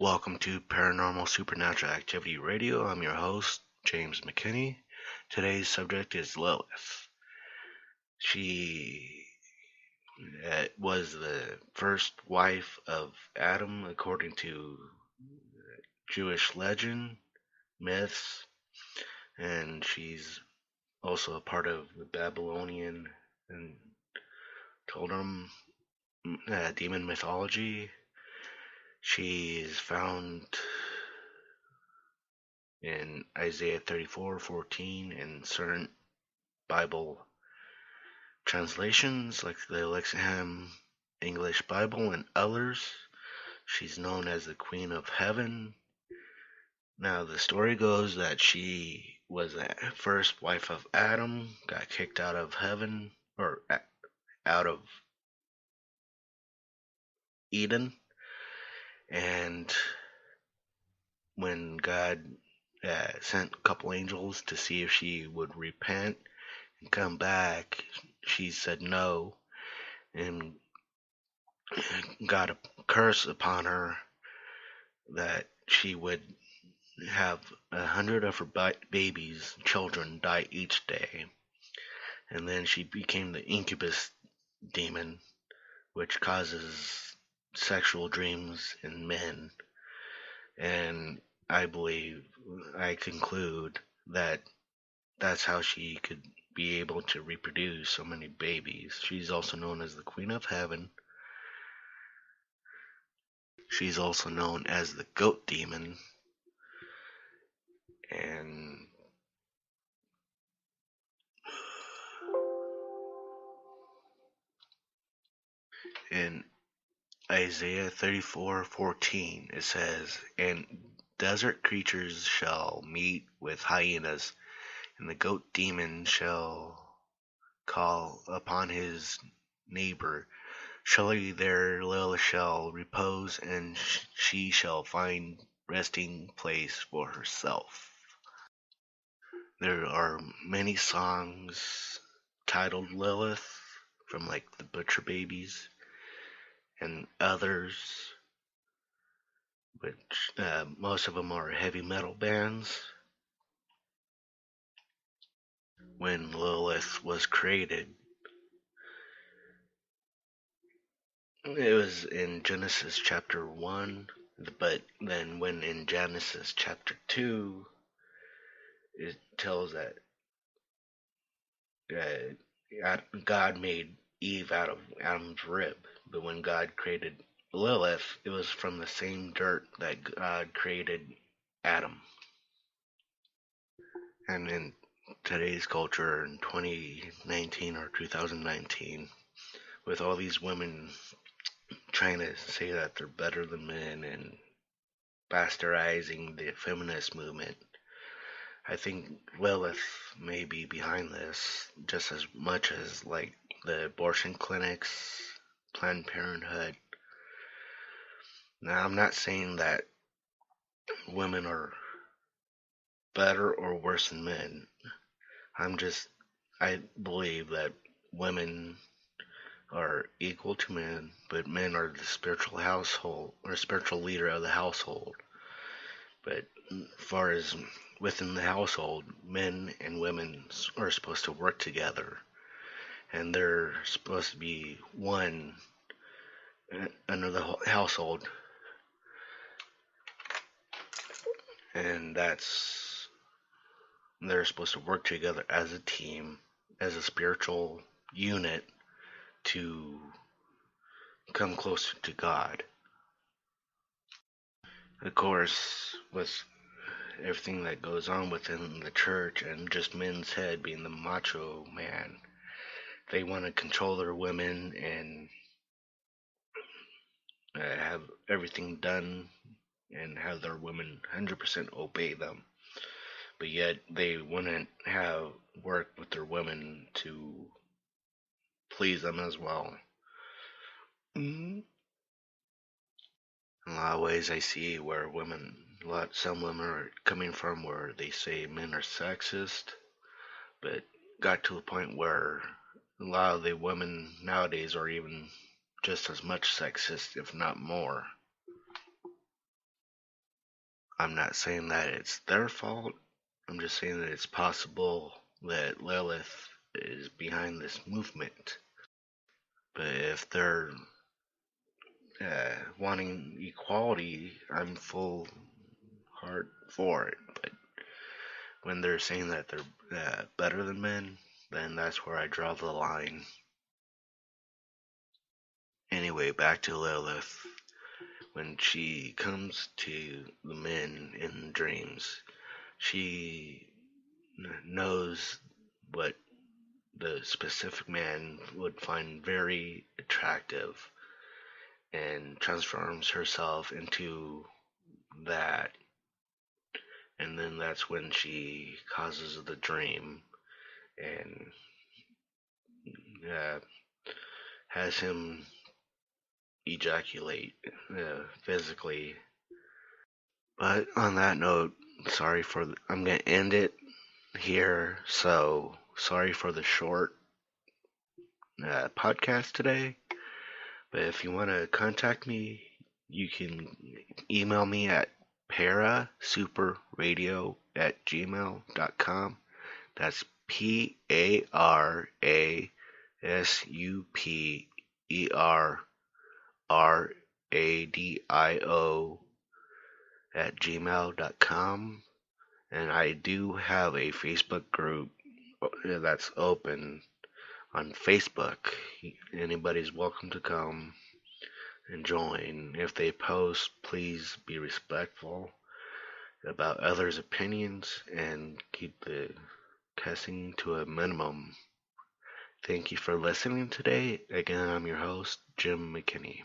Welcome to Paranormal Supernatural Activity Radio. I'm your host, James McKinney. Today's subject is Lilith. She was the first wife of Adam according to Jewish legend, myths, and she's also a part of the Babylonian and totem demon mythology. She is found in Isaiah 34:14 and certain Bible translations like the Lexham English Bible and others. She's known as the Queen of Heaven. Now, the story goes that she was the first wife of Adam, got kicked out of heaven, or out of Eden, and when God sent a couple angels to see if she would repent and come back, she said no, and got a curse upon her that she would have 100 of her children, die each day. And then she became the incubus demon, which causes sexual dreams in men. And I conclude that that's how she could be able to reproduce so many babies. She's also known as the Queen of Heaven. She's also known as the goat demon. And in Isaiah 34:14 it says, "And desert creatures shall meet with hyenas, and the goat demon shall call upon his neighbor. Surely there Lilith shall repose, and she shall find resting place for herself." There are many songs titled Lilith from like the Butcher Babies and others, which most of them are heavy metal bands. When Lilith was created, it was in Genesis chapter 1, but then when in Genesis chapter 2, it tells that God made Eve out of Adam's rib, but when God created Lilith, it was from the same dirt that God created Adam. And in today's culture in 2019 or 2019, with all these women trying to say that they're better than men and bastardizing the feminist movement, I think Lilith may be behind this just as much as like the abortion clinics, Planned Parenthood. Now, I'm not saying that women are better or worse than men. I believe that women are equal to men, but men are the spiritual household or spiritual leader of the household. But as far as within the household, men and women are supposed to work together, and they're supposed to be one under the household, and they're supposed to work together as a team, as a spiritual unit to come closer to God. Of course, with everything that goes on within the church and just men's head being the macho man, they want to control their women and have everything done and have their women 100% obey them. But yet they wouldn't have work with their women to please them as well. Mm-hmm. In a lot of ways, I see where some women are coming from where they say men are sexist, but got to a point where a lot of the women nowadays are even just as much sexist, if not more. I'm not saying that it's their fault. I'm just saying that it's possible that Lilith is behind this movement. But if they're wanting equality, I'm full heart for it. But when they're saying that they're better than men, then that's where I draw the line. Anyway, back to Lilith. When she comes to the men in dreams, she knows what the specific man would find very attractive and transforms herself into that. And then that's when she causes the dream and uh, has him ejaculate physically. But on that note, I'm gonna end it here. So sorry for the short podcast today. But if you want to contact me, you can email me at parasuperradio@gmail.com. That's PARASUPERRADIO@gmail.com. And I do have a Facebook group that's open on Facebook. Anybody's welcome to come and join. If they post, please be respectful about others' opinions and keep the cussing to a minimum. Thank you for listening today. Again, I'm your host, Jim McKinney.